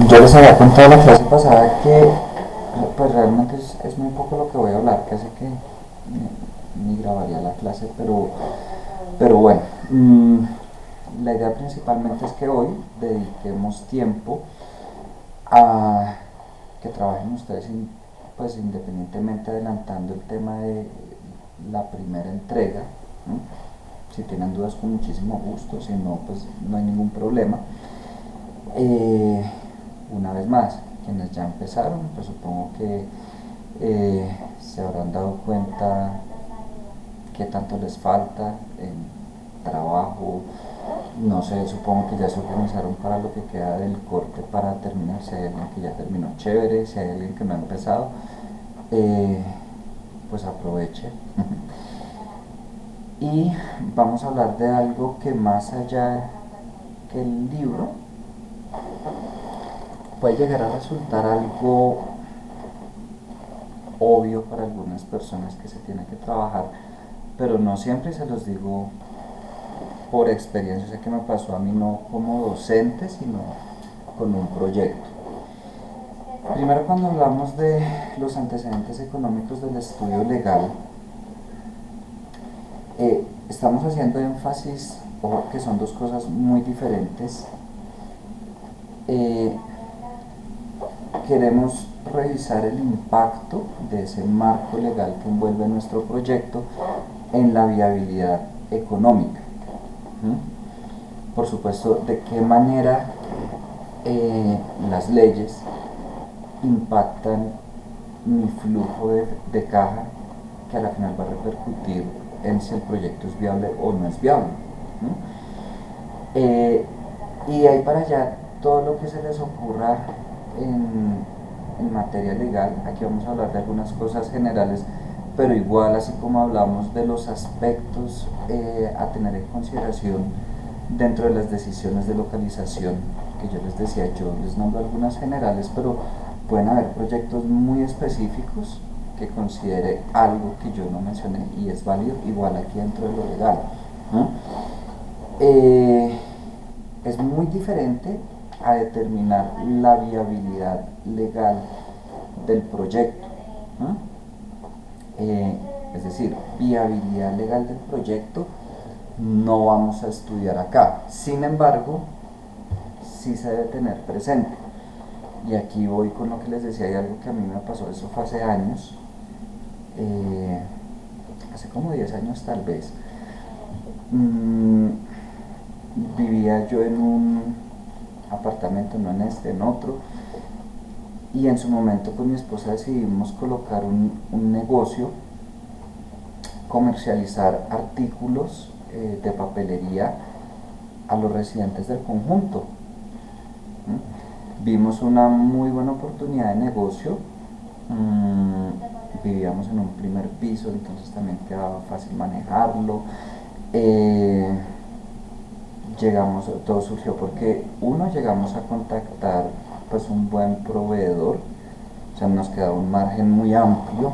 Yo les había contado la clase pasada que pues realmente es muy poco lo que voy a hablar, casi que ni grabaría la clase, pero bueno, la idea principalmente es que hoy dediquemos tiempo a que trabajen ustedes pues independientemente adelantando el tema de la primera entrega, ¿no? Si tienen dudas con muchísimo gusto, si no pues no hay ningún problema. Eh, una vez más, quienes ya empezaron, pues supongo que se habrán dado cuenta qué tanto les falta en trabajo, no sé, supongo que ya se organizaron para lo que queda del corte para terminar, si hay alguien que ya terminó, chévere, si hay alguien que no ha empezado, eh, pues aproveche. Y vamos a hablar de algo que más allá que el libro puede llegar a resultar algo obvio para algunas personas que se tiene que trabajar, pero no siempre, se los digo por experiencia, o sea que me pasó a mí no como docente, sino con un proyecto. Primero, cuando hablamos de los antecedentes económicos del estudio legal, estamos haciendo énfasis, ojo, que son dos cosas muy diferentes. Eh, Queremos revisar el impacto de ese marco legal que envuelve nuestro proyecto en la viabilidad económica. Por supuesto, de qué manera las leyes impactan mi flujo de caja, que a la final va a repercutir en si el proyecto es viable o no es viable. ¿No? Y de ahí para allá, todo lo que se les ocurra en materia legal, aquí vamos a hablar de algunas cosas generales, pero igual, así como hablamos de los aspectos a tener en consideración dentro de las decisiones de localización, que yo les decía, yo les nombro algunas generales, pero pueden haber proyectos muy específicos que considere algo que yo no mencioné y es válido igual aquí dentro de lo legal, ¿no? Es muy diferente a determinar la viabilidad legal del proyecto, ¿no? Es decir, viabilidad legal del proyecto no vamos a estudiar acá. Sin embargo, sí se debe tener presente. Y aquí voy con lo que les decía, hay algo que a mí me pasó, eso fue hace años, hace como 10 años tal vez. Vivía yo en un apartamento, no en este, en otro, y en su momento con mi esposa decidimos colocar un negocio, comercializar artículos de papelería a los residentes del conjunto. Vimos una muy buena oportunidad de negocio. Vivíamos en un primer piso, entonces también quedaba fácil manejarlo. Todo surgió porque uno, llegamos a contactar pues un buen proveedor, o sea, nos quedaba un margen muy amplio,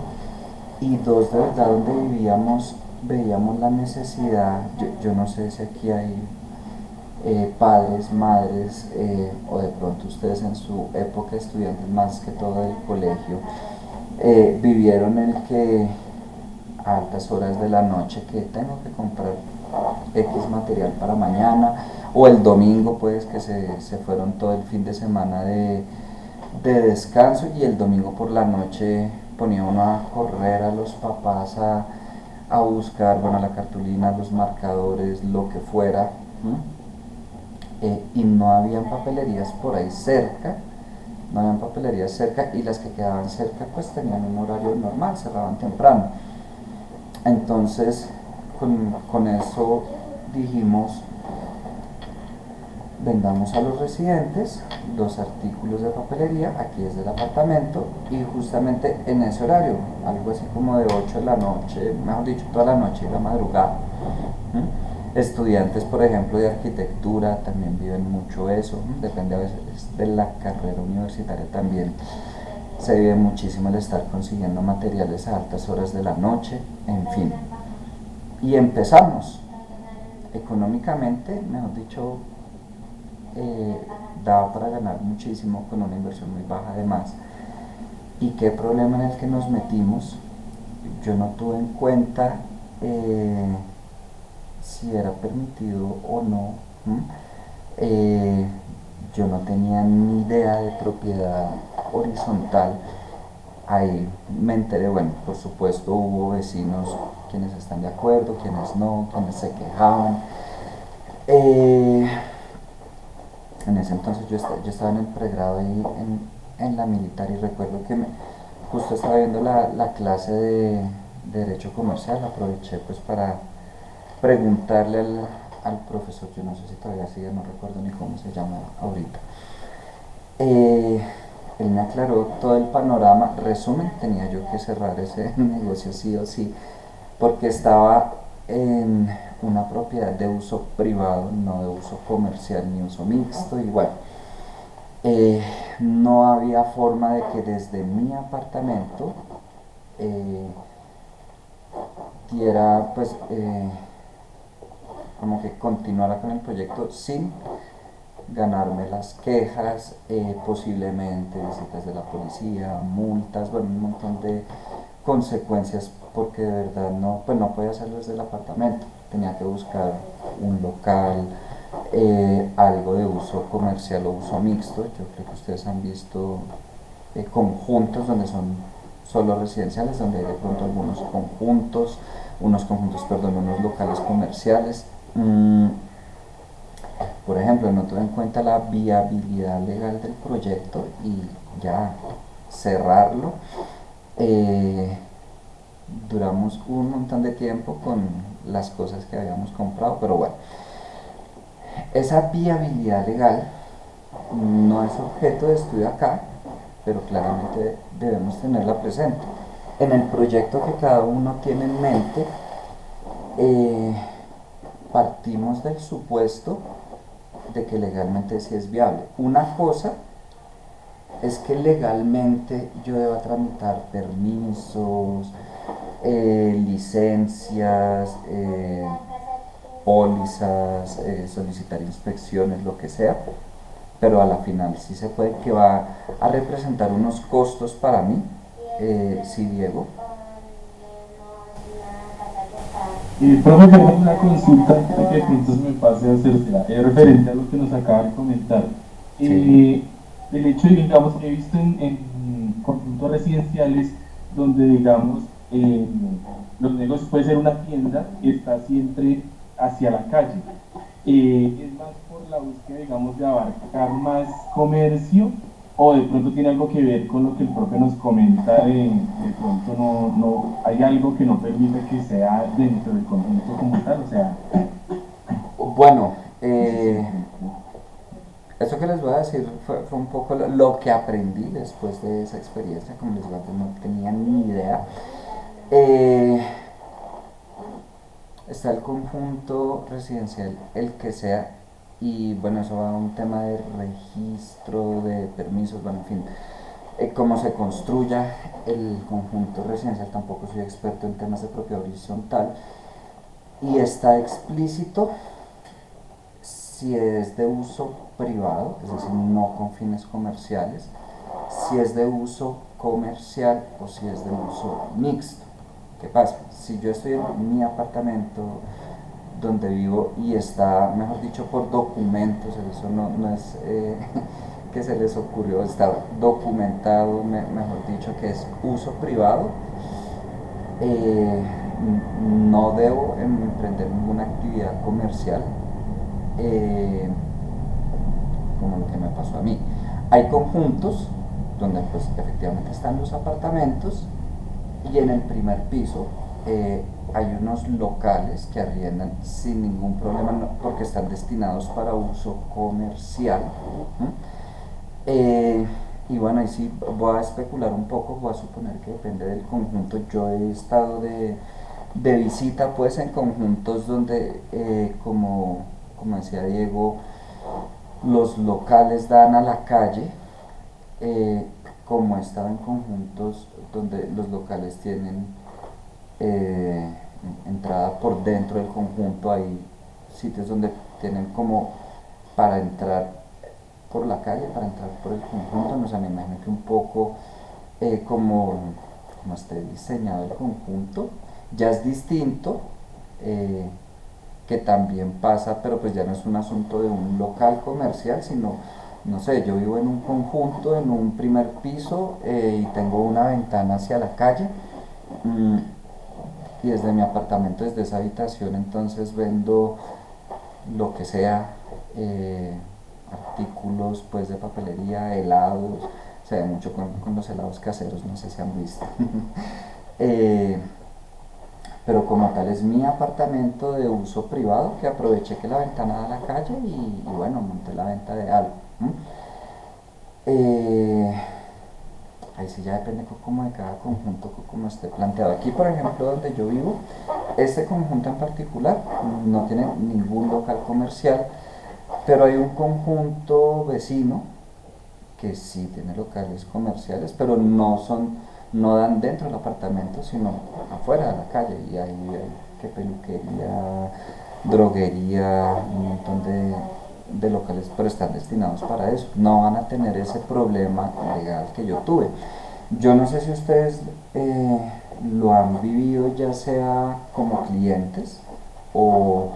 y dos, de verdad, donde vivíamos veíamos la necesidad, yo no sé si aquí hay padres, madres, o de pronto ustedes en su época estudiantes más que todo del colegio, vivieron el que a altas horas de la noche que tengo que comprar X material para mañana, o el domingo pues que se fueron todo el fin de semana de descanso, y el domingo por la noche ponía uno a correr a los papás a buscar, bueno, la cartulina, los marcadores, lo que fuera, y no habían papelerías por ahí cerca, no habían papelerías cerca, y las que quedaban cerca pues tenían un horario normal, cerraban temprano. Entonces con eso dijimos, vendamos a los residentes los artículos de papelería aquí desde el apartamento, y justamente en ese horario, algo así como de 8 de la noche, mejor dicho, toda la noche y la madrugada. Estudiantes, por ejemplo, de arquitectura también viven mucho eso, depende a veces de la carrera universitaria también. Se vive muchísimo el estar consiguiendo materiales a altas horas de la noche, en fin. Y empezamos. Económicamente, mejor dicho, daba para ganar muchísimo con una inversión muy baja además. ¿Y qué problema en el que nos metimos? Yo no tuve en cuenta si era permitido o no. ¿M? Eh, yo no tenía ni idea de propiedad horizontal. Ahí me enteré, bueno, por supuesto hubo vecinos quienes están de acuerdo, quienes no, quienes se quejaban. Eh, en ese entonces yo estaba en el pregrado ahí en la militar y recuerdo que justo estaba viendo la clase de Derecho Comercial, aproveché pues para preguntarle al profesor, yo no sé si todavía sigue, no recuerdo ni cómo se llama ahorita. Eh, Él me aclaró todo el panorama. Resumen, tenía yo que cerrar ese negocio sí o sí, porque estaba en una propiedad de uso privado, no de uso comercial ni uso mixto. Y bueno, eh, no había forma de que desde mi apartamento eh, diera pues como que continuara con el proyecto sin ganarme las quejas, posiblemente visitas de la policía, multas, bueno, un montón de consecuencias porque de verdad no, pues no podía hacerlo desde el apartamento, tenía que buscar un local, algo de uso comercial o uso mixto. Yo creo que ustedes han visto conjuntos donde son solo residenciales, donde hay de pronto algunos conjuntos, perdón, unos locales comerciales. Por ejemplo, no tuve en cuenta la viabilidad legal del proyecto y ya cerrarlo. Eh, Duramos un montón de tiempo con las cosas que habíamos comprado, pero bueno, esa viabilidad legal no es objeto de estudio acá, pero claramente debemos tenerla presente. En el proyecto que cada uno tiene en mente, eh, partimos del supuesto de que legalmente sí es viable. Una cosa es que legalmente yo deba tramitar permisos, licencias, pólizas, solicitar inspecciones, lo que sea, pero a la final sí se puede que va a representar unos costos para mí, sí, Diego. Profe, tengo una consulta antes de que de pronto se me pase a hacérsela. Es Sí, referente a lo que nos acaba de comentar. sí. El hecho de, digamos, he visto en conjuntos residenciales donde, digamos, los negocios puede ser una tienda que está siempre hacia la calle. Es más por la búsqueda, digamos, de abarcar más comercio o de pronto tiene algo que ver con lo que el profe nos comenta de pronto no hay algo que no permite que sea dentro del conjunto como tal, o sea, Bueno, no sé si de pronto. esto que les voy a decir fue un poco lo que aprendí después de esa experiencia. Como les digo, antes no tenía ni idea. Eh, Está el conjunto residencial, el que sea, y bueno, eso va a un tema de registro, de permisos, bueno, en fin, cómo se construya el conjunto residencial. Tampoco soy experto en temas de propiedad horizontal, y está explícito si es de uso privado, es decir, no con fines comerciales, si es de uso comercial o si es de uso mixto. ¿Qué pasa? Si yo estoy en mi apartamento donde vivo y está, mejor dicho, por documentos, eso no es que se les ocurrió, está documentado, mejor dicho, que es uso privado, eh, no debo emprender ninguna actividad comercial, eh, como lo que me pasó a mí. Hay conjuntos donde pues efectivamente están los apartamentos y en el primer piso hay unos locales que arriendan sin ningún problema, porque están destinados para uso comercial. ¿Mm? Y bueno, ahí sí voy a especular un poco, voy a suponer que depende del conjunto. Yo he estado de visita pues en conjuntos donde, como decía Diego, los locales dan a la calle, eh, como he estado en conjuntos donde los locales tienen eh, entrada por dentro del conjunto. Hay sitios donde tienen como para entrar por la calle para entrar por el conjunto. No sé, me imagino que un poco como esté diseñado el conjunto, ya es distinto, eh, que también pasa, pero pues ya no es un asunto de un local comercial, sino, no sé, yo vivo en un conjunto, en un primer piso, y tengo una ventana hacia la calle, mm, y desde mi apartamento, desde esa habitación, entonces vendo lo que sea, eh, artículos pues de papelería, helados, se ve mucho con los helados caseros, no sé si han visto. eh, pero como tal es mi apartamento de uso privado, que aproveché que la ventana da a la calle y bueno, monté la venta de algo. Eh, Ahí sí ya depende como de cada conjunto, como esté planteado. Aquí, por ejemplo, donde yo vivo, este conjunto en particular no tiene ningún local comercial, pero hay un conjunto vecino que sí tiene locales comerciales, pero no dan dentro del apartamento, sino afuera de la calle. Y ahí hay que peluquería, droguería, un montón de locales, pero están destinados para eso. No van a tener ese problema legal que yo tuve. Yo no sé si ustedes lo han vivido, ya sea como clientes o,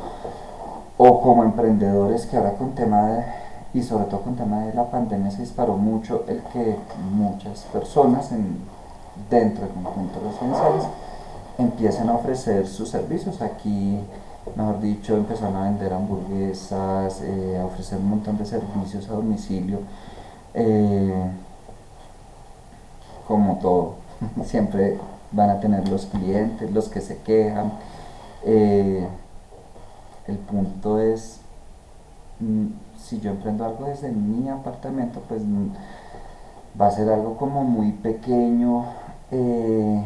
o como emprendedores, que ahora con tema de, y sobre todo con tema de la pandemia, se disparó mucho el que muchas personas dentro de conjuntos residenciales empiecen a ofrecer sus servicios. Aquí, mejor dicho, empezaron a vender hamburguesas, a ofrecer un montón de servicios a domicilio, eh, como todo. Siempre van a tener los clientes, los que se quejan. Eh, el punto es, mm, si yo emprendo algo desde mi apartamento, pues va a ser algo como muy pequeño, eh,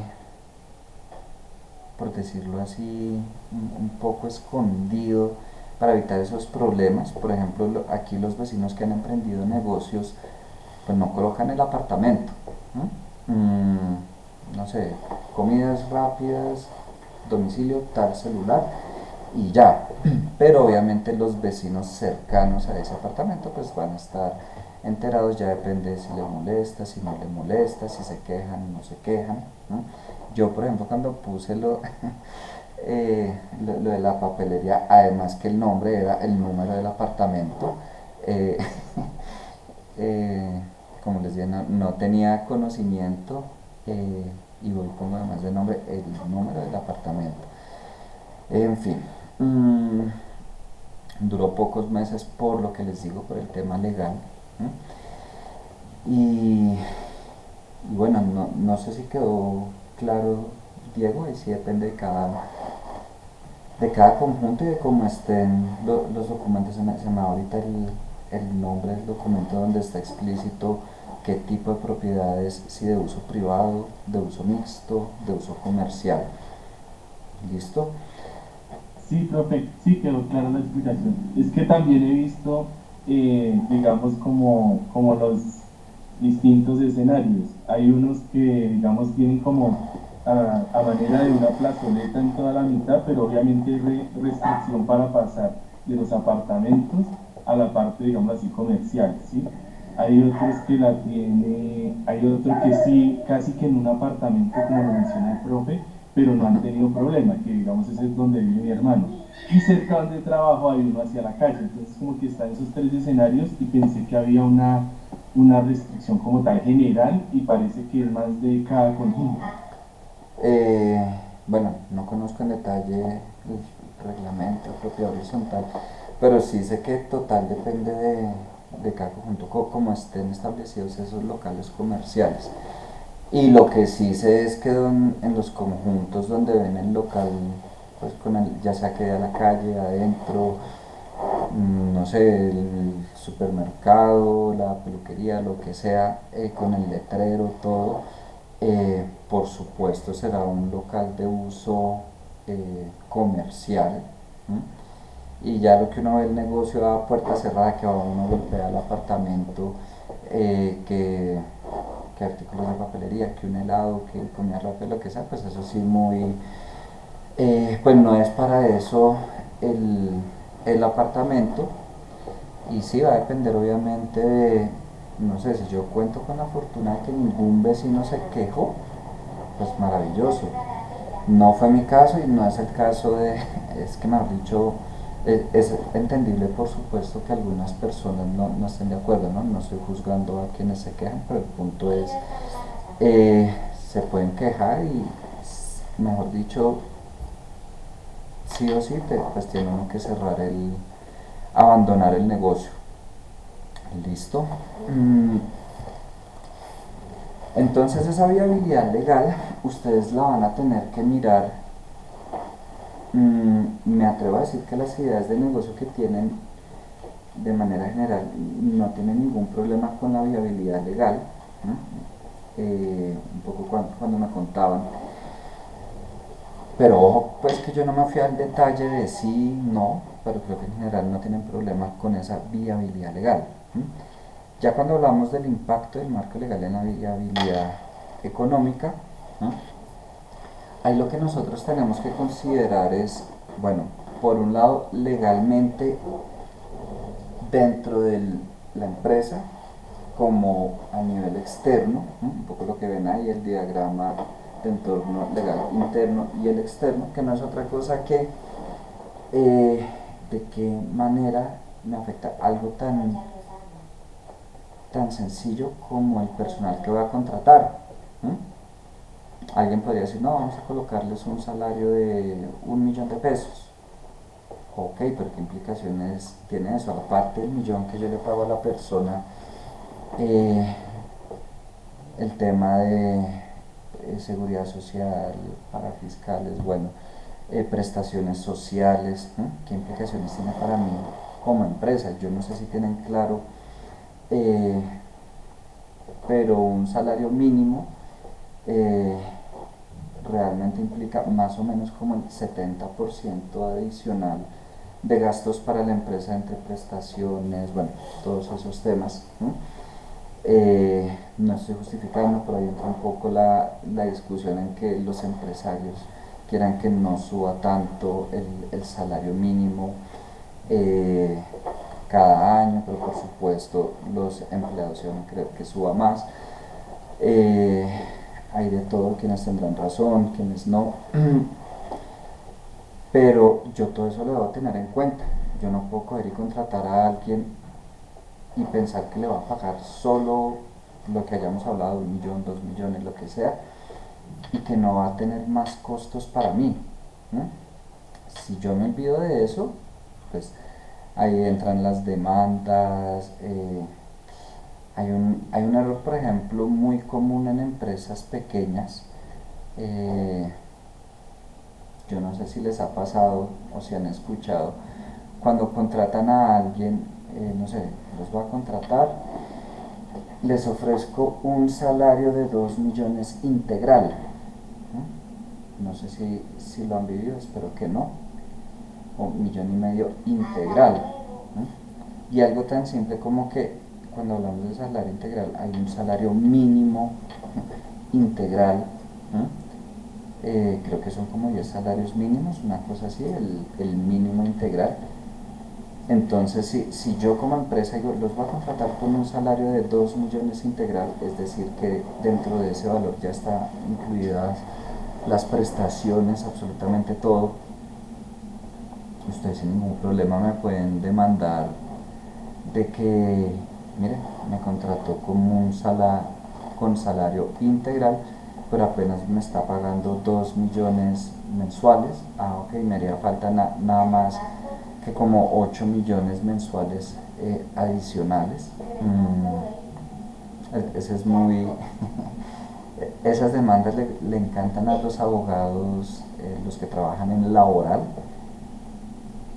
por decirlo así, un poco escondido para evitar esos problemas. Por ejemplo, aquí los vecinos que han emprendido negocios, pues no colocan el apartamento, ¿no? No sé, comidas rápidas, domicilio, tal celular y ya. Pero obviamente los vecinos cercanos a ese apartamento pues van a estar enterados, ya depende si le molesta, si no le molesta, si se quejan, no se quejan, ¿no? Yo, por ejemplo, cuando puse lo de la papelería, además que el nombre era el número del apartamento, eh, eh, como les dije, no tenía conocimiento, y voy como además de nombre el número del apartamento. En fin, duró pocos meses por lo que les digo, por el tema legal. Y, y bueno, no sé si quedó claro, Diego, y si depende de cada conjunto y de cómo estén los documentos. Se me da ahorita el nombre del documento donde está explícito qué tipo de propiedades, si de uso privado, de uso mixto, de uso comercial. ¿Listo? Sí, profe, sí quedó clara la explicación. Es que también he visto, digamos, como los distintos escenarios. Hay unos que, digamos, tienen como a manera de una plazoleta en toda la mitad, pero obviamente hay restricción para pasar de los apartamentos a la parte, digamos así, comercial, ¿sí? Hay otros que la tiene, hay otro que sí, casi que en un apartamento, como lo menciona el profe, pero no han tenido problema, que digamos ese es donde vive mi hermano. Y cerca donde trabajo hay uno hacia la calle, entonces como que están esos tres escenarios y pensé que había una restricción como tal general y parece que es más de cada conjunto. Eh, bueno, no conozco en detalle el reglamento, propiedad horizontal, pero sí sé que total depende de cada conjunto, como estén establecidos esos locales comerciales. Y lo que sí sé es que en los conjuntos donde ven el local, pues ya sea que de a la calle, adentro, no sé, el supermercado, la peluquería, lo que sea, con el letrero, todo, por supuesto será un local de uso comercial. ¿M? Y ya lo que uno ve el negocio a puerta cerrada, que va uno golpea el apartamento, que artículos de papelería, que un helado, que comida rápida, lo que sea, pues eso sí muy, pues no es para eso el, el apartamento. y sí, va a depender obviamente de, no sé, si yo cuento con la fortuna de que ningún vecino se quejó, pues maravilloso. No fue mi caso y no es el caso de, es que mejor dicho, es entendible por supuesto que algunas personas no estén de acuerdo, ¿no? No estoy juzgando a quienes se quejan, pero el punto es, se pueden quejar y, mejor dicho, sí o sí, pues tiene uno que cerrar abandonar el negocio. Listo. Mm, Entonces esa viabilidad legal ustedes la van a tener que mirar. Me atrevo a decir que las ideas de negocio que tienen de manera general no tienen ningún problema con la viabilidad legal, ¿no? Un poco cuando me contaban. Pero ojo, pues que yo no me fui al detalle de sí, no, pero creo que en general no tienen problema con esa viabilidad legal. ¿M? Ya cuando hablamos del impacto del marco legal en la viabilidad económica, ¿no? Ahí lo que nosotros tenemos que considerar es, bueno, por un lado, legalmente dentro de la empresa, como a nivel externo, ¿no? Un poco lo que ven ahí, el diagrama de entorno legal interno y el externo, que no es otra cosa que de qué manera me afecta algo tan sencillo como el personal que voy a contratar. ¿No? Alguien podría decir, no, vamos a colocarles un salario de 1 millón de pesos. Ok, pero ¿qué implicaciones tiene eso? Aparte del millón que yo le pago a la persona, eh, el tema de seguridad social, para fiscales, bueno, prestaciones sociales, ¿no? ¿Qué implicaciones tiene para mí como empresa? Yo no sé si tienen claro, eh, pero un salario mínimo eh, realmente implica más o menos como el 70% adicional de gastos para la empresa entre prestaciones, bueno, todos esos temas. ¿No? No estoy justificando, pero ahí entra un poco la discusión en que los empresarios quieran que no suba tanto el salario mínimo eh, cada año, pero por supuesto los empleados quieren creer que suba más. Eh, Hay de todo, quienes tendrán razón, quienes no, pero yo todo eso lo debo tener en cuenta. Yo no puedo coger y contratar a alguien y pensar que le va a pagar solo lo que hayamos hablado, 1 millón, 2 millones, lo que sea, y que no va a tener más costos para mí. ¿No? Si yo me olvido de eso, pues ahí entran las demandas. Hay un error, por ejemplo, muy común en empresas pequeñas. eh, yo no sé si les ha pasado o si han escuchado, cuando contratan a alguien, no sé, los voy a contratar, les ofrezco un salario de 2 millones integral. No sé si lo han vivido, espero que no. O 1,5 millones integral. ¿No? Y algo tan simple como que cuando hablamos de salario integral hay un salario mínimo integral. ¿No? Creo que son como 10 salarios mínimos, una cosa así, el mínimo integral. Entonces, si yo como empresa digo, los voy a contratar con un salario de 2 millones integral, es decir, que dentro de ese valor ya está incluidas las prestaciones, absolutamente todo, ustedes sin ningún problema me pueden demandar de que, mire, me contrató con salario integral, pero apenas me está pagando 2 millones mensuales. Ah, ok, me haría falta nada más que como 8 millones mensuales adicionales. Ese es muy... Esas demandas le encantan a los abogados, los que trabajan en laboral,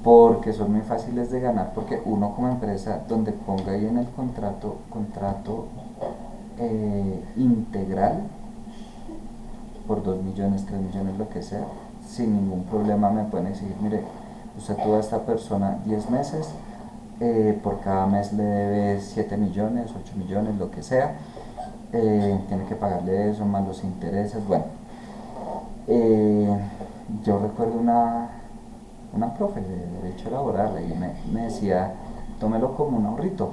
porque son muy fáciles de ganar, porque uno como empresa, donde ponga ahí en el contrato integral, por 2 millones, 3 millones, lo que sea, sin ningún problema me pueden exigir, mire, usted tuvo a esta persona 10 meses, por cada mes le debe 7 millones, 8 millones, lo que sea, tiene que pagarle eso, más los intereses, bueno. Eh, yo recuerdo una profe de derecho laboral y me decía, tómelo como un ahorrito.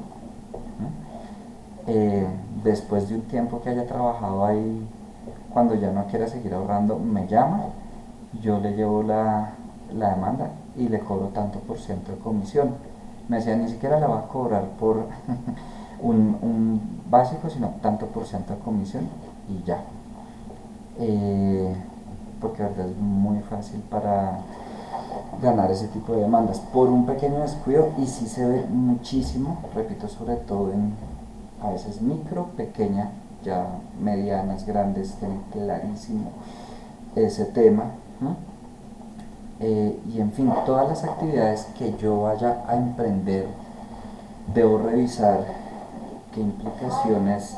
Después de un tiempo que haya trabajado ahí, cuando ya no quiera seguir ahorrando, me llama, yo le llevo la demanda y le cobro tanto por ciento de comisión. Me decía, ni siquiera la va a cobrar por un básico, sino tanto por ciento de comisión y ya. Eh, Porque la verdad es muy fácil para ganar ese tipo de demandas por un pequeño descuido, y sí se ve muchísimo, repito, sobre todo en a veces micro, pequeña, ya medianas, grandes, tienen clarísimo ese tema. ¿No? Y en fin, todas las actividades que yo vaya a emprender, debo revisar qué implicaciones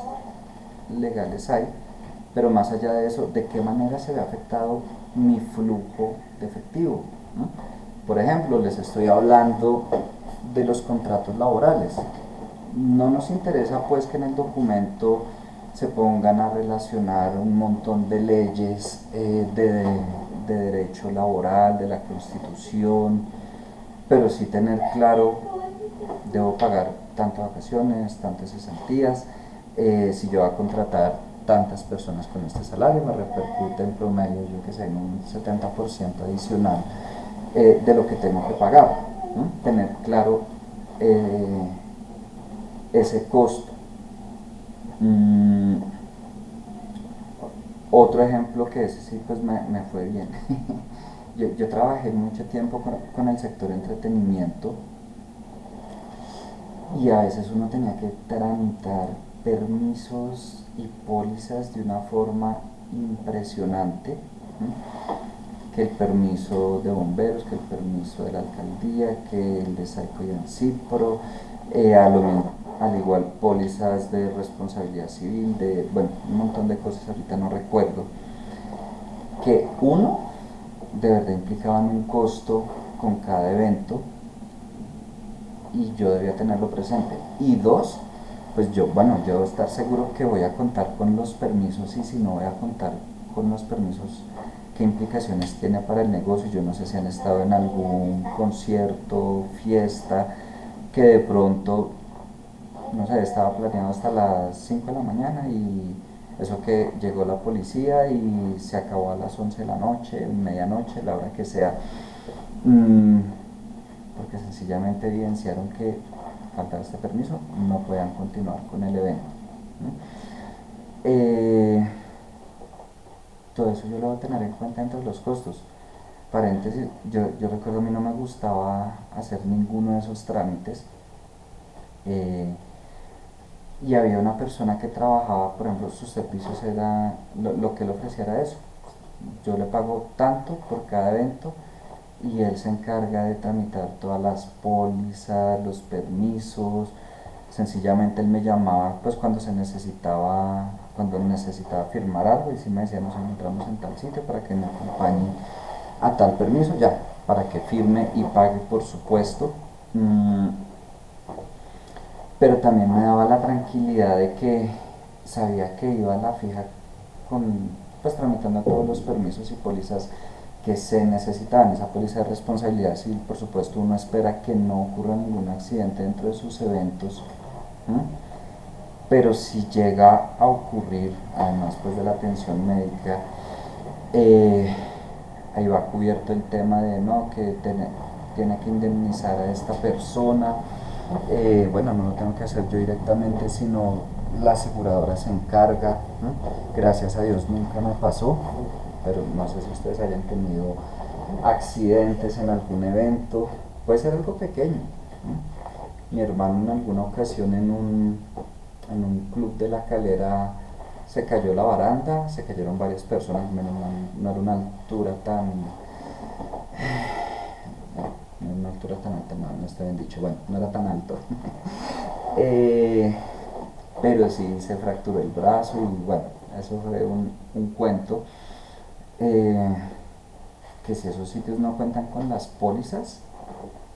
legales hay, pero más allá de eso, de qué manera se ve afectado mi flujo de efectivo. ¿No? Por ejemplo, les estoy hablando de los contratos laborales. No nos interesa pues que en el documento se pongan a relacionar un montón de leyes de derecho laboral, de la Constitución, pero sí tener claro, debo pagar tantas vacaciones, tantas cesantías, si yo voy a contratar tantas personas con este salario, me repercute en promedio, yo que sé, en un 70% adicional de lo que tengo que pagar. ¿No? Tener claro ese costo. Mm, Otro ejemplo que ese sí pues me fue bien. Yo trabajé mucho tiempo con el sector entretenimiento, y a veces uno tenía que tramitar permisos y pólizas de una forma impresionante. ¿Sí? Que el permiso de bomberos, que el permiso de la alcaldía, que el de Saico y Ancipro, al igual pólizas de responsabilidad civil, de, bueno, un montón de cosas, ahorita no recuerdo, que uno, de verdad implicaban un costo con cada evento, y yo debía tenerlo presente. Y dos, pues yo debo estar seguro que voy a contar con los permisos, y si no voy a contar con los permisos, qué implicaciones tiene para el negocio. Yo no sé si han estado en algún concierto, fiesta, que de pronto, no sé, estaba planeado hasta las 5 de la mañana, y eso que llegó la policía y se acabó a las 11 de la noche, medianoche, la hora que sea. Mm, Porque sencillamente evidenciaron que faltaba este permiso, no puedan continuar con el evento. ¿No? Todo eso yo lo voy a tener en cuenta entre los costos. Paréntesis, yo recuerdo, a mí no me gustaba hacer ninguno de esos trámites, eh, y había una persona que trabajaba, por ejemplo, sus servicios era, lo que él ofrecía era eso: yo le pago tanto por cada evento, y él se encarga de tramitar todas las pólizas, los permisos. Sencillamente él me llamaba pues cuando necesitaba firmar algo, y si me decía, nos encontramos en tal sitio para que me acompañe a tal permiso, ya, para que firme y pague, por supuesto. Pero también me daba la tranquilidad de que sabía que iba a la fija con, pues, tramitando todos los permisos y pólizas que se necesitaban. Esa póliza de responsabilidad civil, por supuesto, uno espera que no ocurra ningún accidente dentro de sus eventos. ¿Mm? Pero si llega a ocurrir, además pues de la atención médica, eh, ahí va cubierto el tema de no, que tiene que indemnizar a esta persona. Bueno, no lo tengo que hacer yo directamente, sino la aseguradora se encarga. ¿No? Gracias a Dios nunca me pasó, pero no sé si ustedes hayan tenido accidentes en algún evento. Puede ser algo pequeño. ¿No? Mi hermano en alguna ocasión en un club de La Calera se cayó la baranda, se cayeron varias personas, menos mal, no era una altura tan, no era una altura tan alta, no está bien dicho, bueno, no era tan alto. Pero sí se fracturó el brazo, y bueno, eso fue un cuento. Eh, que si esos sitios no cuentan con las pólizas,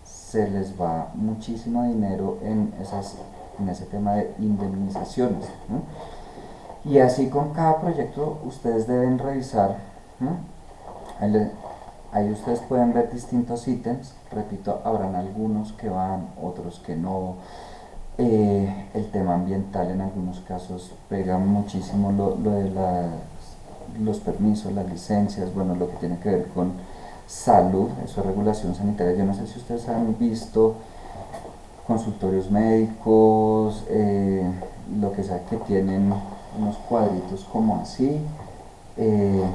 se les va muchísimo dinero en ese tema de indemnizaciones. ¿No? Y así con cada proyecto ustedes deben revisar. ¿No? Ahí ustedes pueden ver distintos ítems, repito, habrán algunos que van, otros que no. El tema ambiental en algunos casos pega muchísimo lo de los permisos, las licencias, bueno, lo que tiene que ver con salud, eso es regulación sanitaria. Yo no sé si ustedes han visto consultorios médicos, lo que sea, que tienen unos cuadritos como así, eh,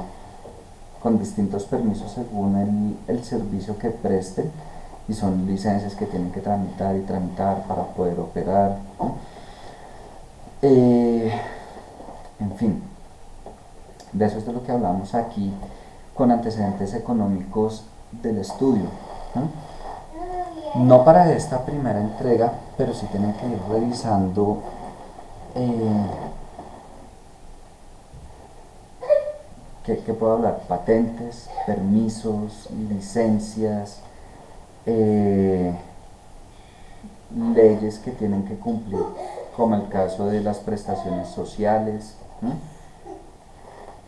con distintos permisos según el servicio que presten, y son licencias que tienen que tramitar y tramitar para poder operar, ¿no? Eh, en fin, de eso es de lo que hablamos aquí con antecedentes económicos del estudio, ¿no? No para esta primera entrega, pero sí tienen que ir revisando ¿qué puedo hablar? Patentes, permisos, licencias, eh, leyes que tienen que cumplir, como el caso de las prestaciones sociales, ¿no?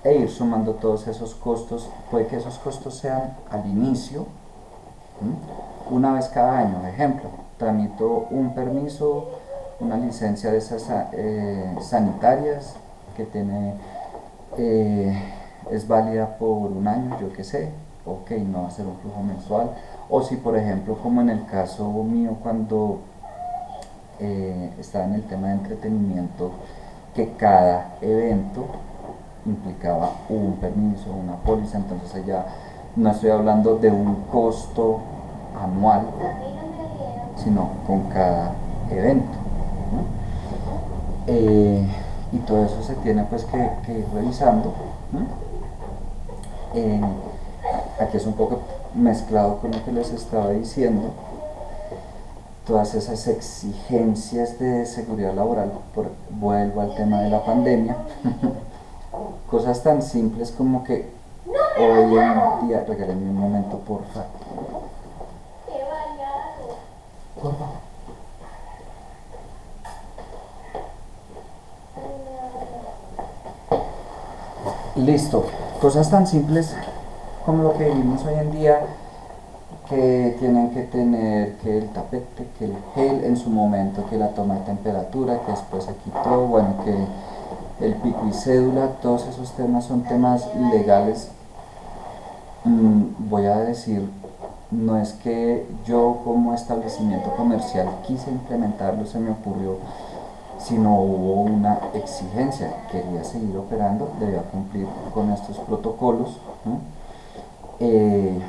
E ir sumando todos esos costos. Puede que esos costos sean al inicio, ¿no? Una vez cada año. Ejemplo, tramito un permiso, una licencia de esas sanitarias que tiene, es válida por un año, yo qué sé, ok, no va a ser un flujo mensual. O si por ejemplo, como en el caso mío, cuando estaba en el tema de entretenimiento, que cada evento implicaba un permiso, una póliza, entonces allá no estoy hablando de un costo anual, sino con cada evento, ¿no? Y todo eso se tiene pues que ir revisando, ¿no? Aquí es un poco mezclado con lo que les estaba diciendo, todas esas exigencias de seguridad laboral, vuelvo al tema de la pandemia, cosas tan simples como que hoy en día, regálenme un momento porfa, porfa. Listo, cosas tan simples como lo que vivimos hoy en día, que tienen que tener que el tapete, que el gel en su momento, que la toma de temperatura, que después se quitó, bueno, que el pico y cédula, todos esos temas son temas legales. Voy a decir, no es que yo como establecimiento comercial quise implementarlo, se me ocurrió, sino hubo una exigencia, quería seguir operando, debía cumplir con estos protocolos, ¿no? Que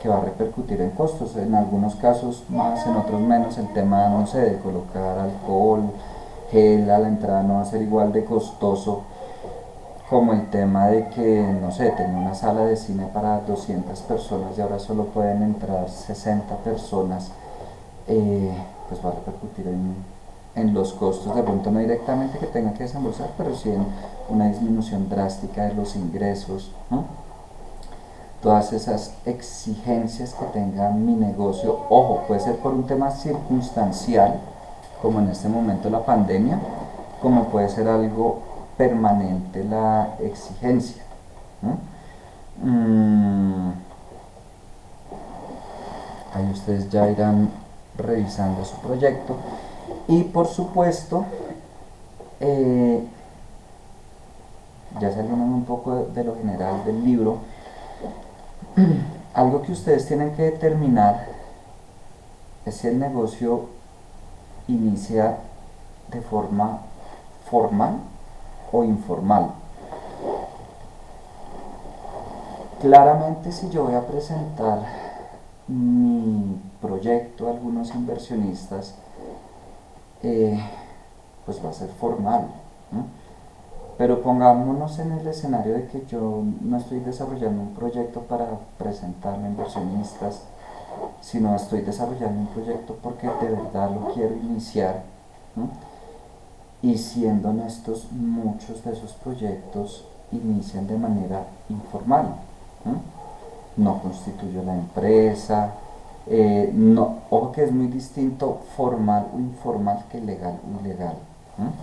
va a repercutir en costos, en algunos casos más, en otros menos. El tema, no sé, de colocar alcohol, gel a la entrada no va a ser igual de costoso como el tema de que, no sé, tenía una sala de cine para 200 personas y ahora solo pueden entrar 60 personas, pues va a repercutir en los costos, de pronto no directamente que tenga que desembolsar, pero sí en una disminución drástica de los ingresos, ¿no? Todas esas exigencias que tenga mi negocio, ojo, puede ser por un tema circunstancial, como en este momento la pandemia, como puede ser algo permanente la exigencia, ¿no? Ahí ustedes ya irán revisando su proyecto y por supuesto, ya saliendo un poco de lo general del libro, algo que ustedes tienen que determinar es si el negocio inicia de forma formal o informal. Claramente, si yo voy a presentar mi proyecto a algunos inversionistas, pues va a ser formal, ¿no? Pero pongámonos en el escenario de que yo no estoy desarrollando un proyecto para presentarme a inversionistas, sino estoy desarrollando un proyecto porque de verdad lo quiero iniciar, ¿no? Y siendo honestos, muchos de esos proyectos inician de manera informal, no constituyo la empresa, no, ojo que es muy distinto formal o informal que legal o ilegal, ¿no?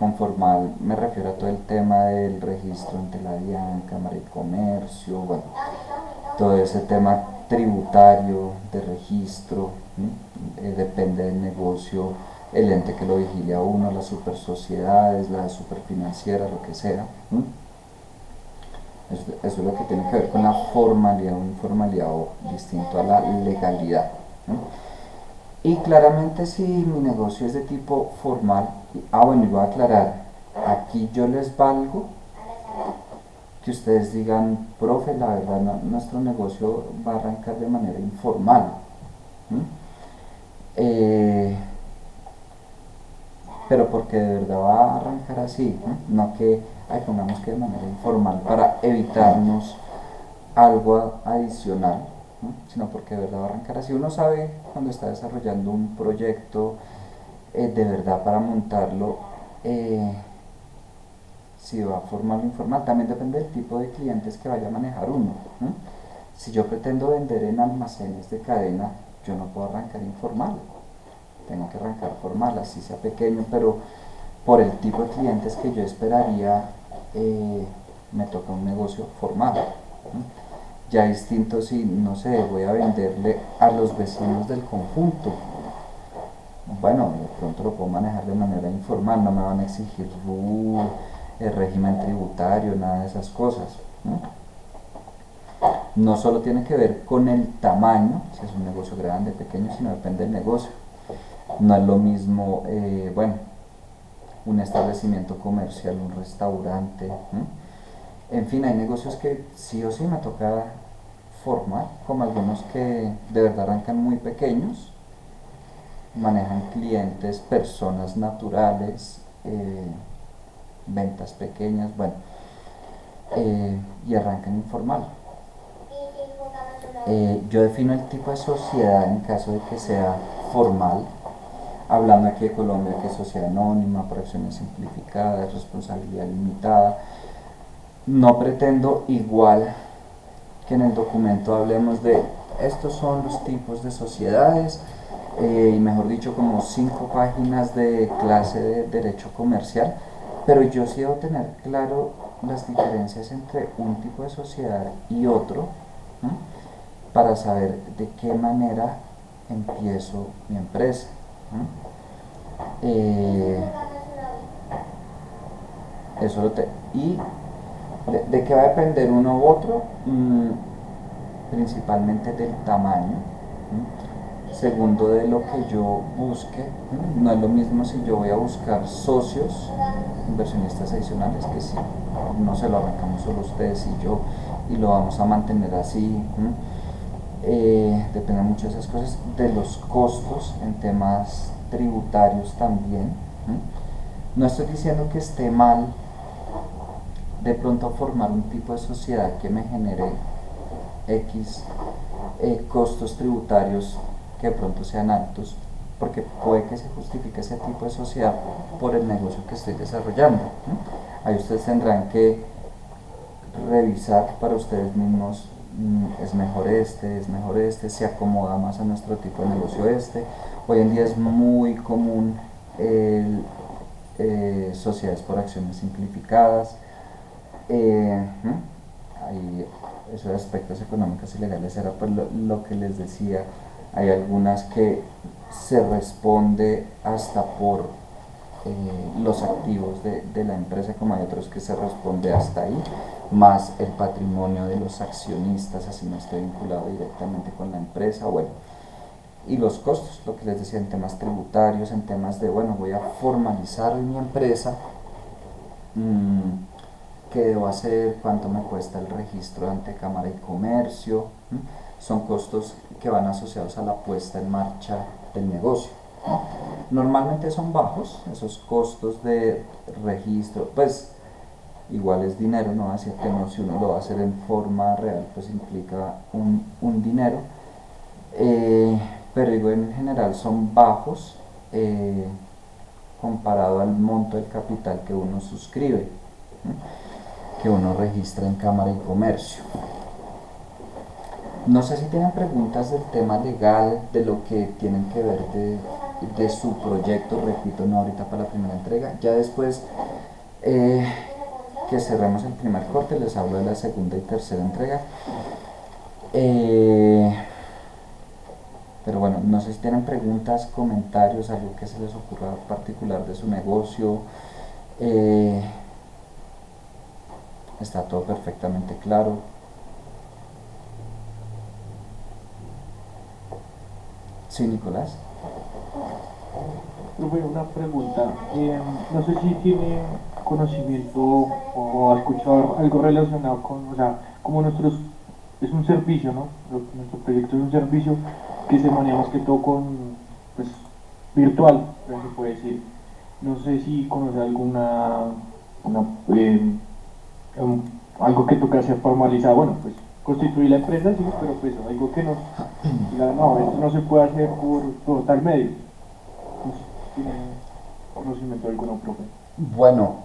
Con formal me refiero a todo el tema del registro ante la DIAN, Cámara de Comercio, bueno, todo ese tema tributario, de registro, depende del negocio, el ente que lo vigile a uno, las supersociedades, las superfinancieras, lo que sea. Eso es lo que tiene que ver con la formalidad o informalidad o distinto a la legalidad. Y claramente si mi negocio es de tipo formal, bueno, y voy a aclarar, aquí yo les valgo que ustedes digan, profe, la verdad nuestro negocio va a arrancar de manera informal. Eh, pero porque de verdad va a arrancar así, no que pongamos que de manera informal para evitarnos algo adicional, sino porque de verdad va a arrancar así. Uno sabe cuando está desarrollando un proyecto de verdad para montarlo, si va formal o informal, también depende del tipo de clientes que vaya a manejar uno. Si yo pretendo vender en almacenes de cadena, yo no puedo arrancar informal, tengo que arrancar formal, así sea pequeño, pero por el tipo de clientes que yo esperaría, me toca un negocio formal. Ya distinto si, no sé, voy a venderle a los vecinos del conjunto. Bueno, de pronto lo puedo manejar de manera informal, no me van a exigir RUT, el régimen tributario, nada de esas cosas. No solo tiene que ver con el tamaño, si es un negocio grande, pequeño, sino depende del negocio. No es lo mismo, bueno, un establecimiento comercial, un restaurante. En fin, hay negocios que sí o sí me toca formar, como algunos que de verdad arrancan muy pequeños, manejan clientes, personas naturales, ventas pequeñas, bueno, y arrancan informal. Yo defino el tipo de sociedad en caso de que sea formal, hablando aquí de Colombia, que es sociedad anónima, por acciones simplificadas, responsabilidad limitada. No pretendo igual que en el documento hablemos de estos son los tipos de sociedades, y mejor dicho como 5 páginas de clase de derecho comercial, pero yo sí debo tener claro las diferencias entre un tipo de sociedad y otro, para saber de qué manera empiezo mi empresa. Eh, eso lo te y de qué va a depender uno u otro, principalmente del tamaño. Segundo, de lo que yo busque. No es lo mismo si yo voy a buscar socios, inversionistas adicionales, que si no se lo arrancamos solo ustedes y yo y lo vamos a mantener así. Depende mucho de esas cosas, de los costos en temas tributarios también. No estoy diciendo que esté mal de pronto formar un tipo de sociedad que me genere X costos tributarios que de pronto sean altos, porque puede que se justifique ese tipo de sociedad por el negocio que estoy desarrollando. Ahí ustedes tendrán que revisar para ustedes mismos, es mejor este, se acomoda más a nuestro tipo de negocio este. Hoy en día es muy común el, sociedades por acciones simplificadas. Hay esos aspectos económicos y legales, era pues lo que les decía. Hay algunas que se responde hasta por los activos de la empresa, como hay otros que se responde hasta ahí, más el patrimonio de los accionistas, así no esté vinculado directamente con la empresa. Bueno, y los costos, lo que les decía, en temas tributarios, en temas de, bueno, voy a formalizar mi empresa, qué debo hacer, cuánto me cuesta el registro ante Cámara y Comercio. Son costos que van asociados a la puesta en marcha del negocio. Normalmente son bajos esos costos de registro, pues igual es dinero, no va a decir que no, si uno lo va a hacer en forma real pues implica un dinero, pero digo, en general son bajos, comparado al monto del capital que uno suscribe, que uno registra en Cámara y Comercio. No sé si tienen preguntas del tema legal, de lo que tienen que ver de su proyecto, repito, no ahorita para la primera entrega. Ya después eh, que cerremos el primer corte, les hablo de la segunda y tercera entrega. Eh, pero bueno, no sé si tienen preguntas, comentarios, algo que se les ocurra particular de su negocio. Eh, Está todo perfectamente claro. Sí, Nicolás. Profe, una pregunta. No sé si tiene conocimiento o ha escuchado algo relacionado con, o sea, como es un servicio, ¿no? Nuestro proyecto es un servicio que se maneja más que todo con, pues, virtual, se puede decir. No sé si conoce una, algo que toca hacer formalizado. Bueno, pues, constituir la empresa, sí, pero pues algo que nos diga, no, esto no se puede hacer por tal medio. No sé si tiene conocimiento de alguno, profe. Bueno,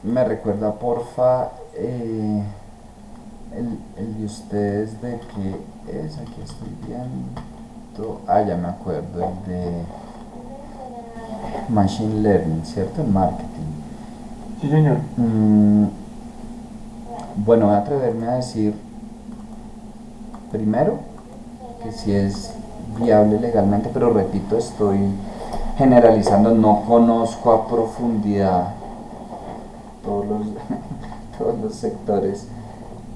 me recuerda porfa el de ustedes de que es, aquí estoy viendo, ya me acuerdo, el de Machine Learning, ¿cierto? En marketing. Sí, señor. Mm, bueno, voy a atreverme a decir primero que si es viable legalmente, pero repito, estoy generalizando, no conozco a profundidad todos los, todos los sectores,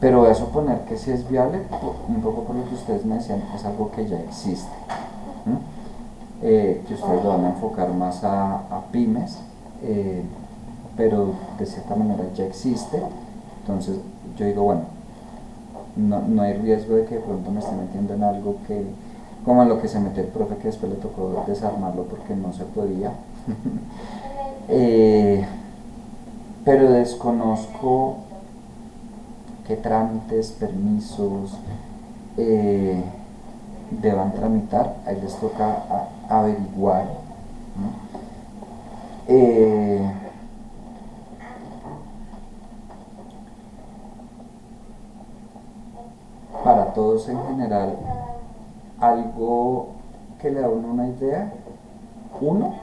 pero voy a suponer que si es viable, un poco por lo que ustedes me decían, es algo que ya existe, que ustedes lo van a enfocar más a pymes, eh, pero de cierta manera ya existe. Entonces yo digo, bueno, no hay riesgo de que de pronto me esté metiendo en algo que, como en lo que se metió el profe, que después le tocó desarmarlo porque no se podía. eh, pero desconozco qué trámites, permisos eh, deban tramitar, ahí les toca averiguar, ¿no? Para todos en general, algo que le da a uno una idea, uno,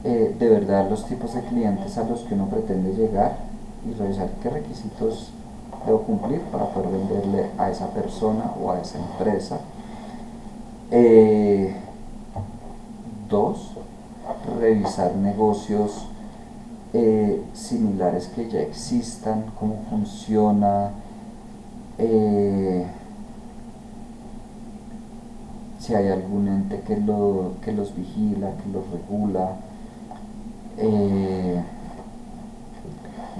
de verdad los tipos de clientes a los que uno pretende llegar y revisar qué requisitos debo cumplir para poder venderle a esa persona o a esa empresa. Eh, Dos, revisar negocios similares que ya existan, cómo funciona, eh, si hay algún ente que los vigila, que los regula. Eh,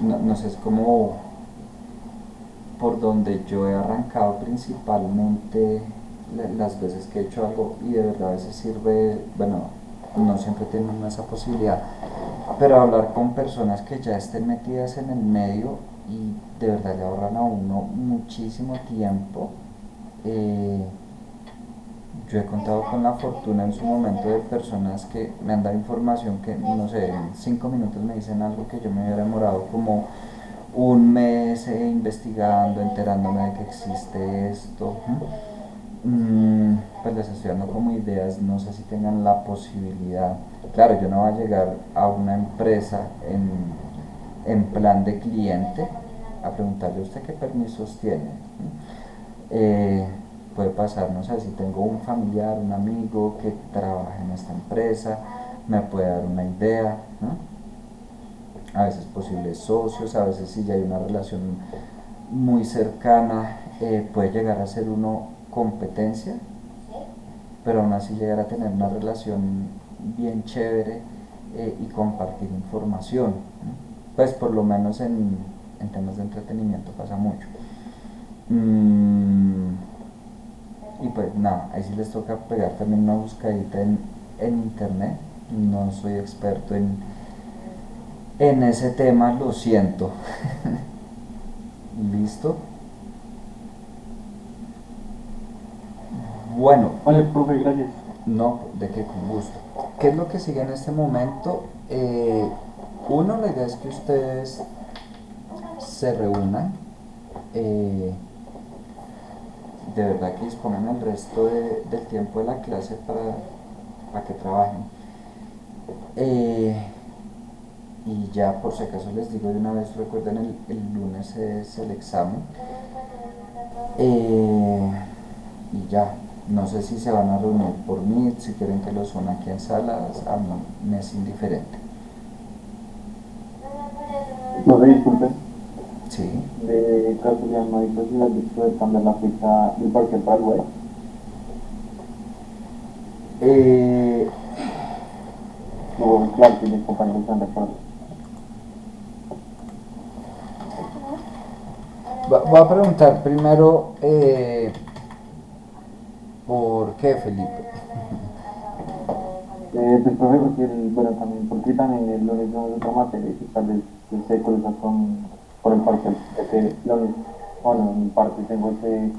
no sé, es como por donde yo he arrancado principalmente las veces que he hecho algo y de verdad a veces sirve, bueno, no siempre tienen esa posibilidad, pero hablar con personas que ya estén metidas en el medio y de verdad le ahorran a uno muchísimo tiempo. Eh, yo he contado con la fortuna en su momento de personas que me han dado información que, no sé, en 5 minutos me dicen algo que yo me hubiera demorado como un mes investigando, enterándome de que existe esto. Pues les estoy dando como ideas, no sé si tengan la posibilidad. Claro, yo no voy a llegar a una empresa en plan de cliente a preguntarle a usted qué permisos tiene. Eh, Puede pasar, no sé, si tengo un familiar, un amigo que trabaja en esta empresa, me puede dar una idea, ¿no? A veces posibles socios, a veces si ya hay una relación muy cercana, puede llegar a ser uno competencia, pero aún así llegar a tener una relación bien chévere y compartir información, ¿no? Pues por lo menos en temas de entretenimiento pasa mucho. Mm, y pues nada, ahí sí les toca pegar también una buscadita en internet. No soy experto en ese tema, lo siento. ¿Listo? Bueno, Vale, profe, gracias. no, de qué, con gusto. ¿Qué es lo que sigue en este momento? Uno, la idea es que ustedes se reúnan, eh, de verdad que dispongan el resto del tiempo de la clase para para que trabajen. Eh, y ya por si acaso les digo de una vez, recuerden el lunes es el examen. Eh, y ya, no sé si se van a reunir por Meet, si quieren que los una aquí en salas, a mí me es indiferente. No se disculpen, Sí. de casualidad no hay posibilidad de poder cambiar la fecha del parque para el web. Eh, Luego, claro, que mis compañeros están de acuerdo. voy a preguntar primero por qué, Felipe. Pues profe, porque bueno, también, porque también el lunes no es otra materia y tal vez se cruza con el parcial, ya que el lunes, bueno, en parte tengo ese